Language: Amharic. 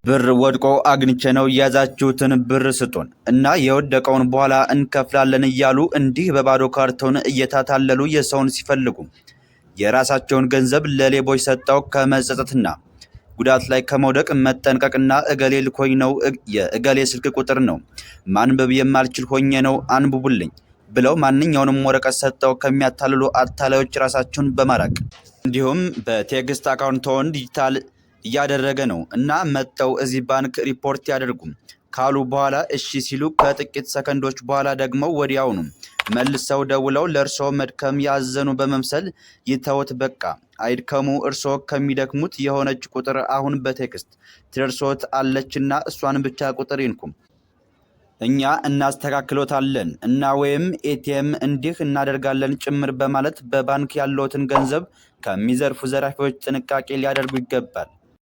ብር ወድቆ አግኝቼ ነው ያዛችሁትን ብር ስጡን እና የወደቀውን በኋላ እንከፍላለን እያሉ እንዲህ በባዶ ካርቶን እየታታለሉ የሰውን ሲፈልጉ የራሳቸውን ገንዘብ ለሌቦች ሰጠው ከመጸጸትና ጉዳት ላይ ከመውደቅ መጠንቀቅና እገሌ ልኮኝ ነው የእገሌ ስልክ ቁጥር ነው ማንበብ የማልችል ሆኜ ነው አንብቡልኝ ብለው ማንኛውንም ወረቀት ሰጠው ከሚያታልሉ አታላዮች ራሳቸውን በማራቅ እንዲሁም በቴክስት አካውንቶን ዲጂታል እያደረገ ነው እና መተው እዚህ ባንክ ሪፖርት ያደርጉ ካሉ በኋላ እሺ ሲሉ ከጥቂት ሰከንዶች በኋላ ደግሞ ወዲያውኑ መልሰው ደውለው ለርሶ መድከም ያዘኑ በመምሰል ይተውት በቃ አይድከሙ እርሶ ከሚደክሙት የሆነች ቁጥር አሁን በቴክስት ትደርሶት አለችና እሷን ብቻ ቁጥር ይንኩም እኛ እናስተካክሎታለን እና ወይም ኤቲኤም እንዲህ እናደርጋለን ጭምር በማለት በባንክ ያለውትን ገንዘብ ከሚዘርፉ ዘራፊዎች ጥንቃቄ ሊያደርጉ ይገባል።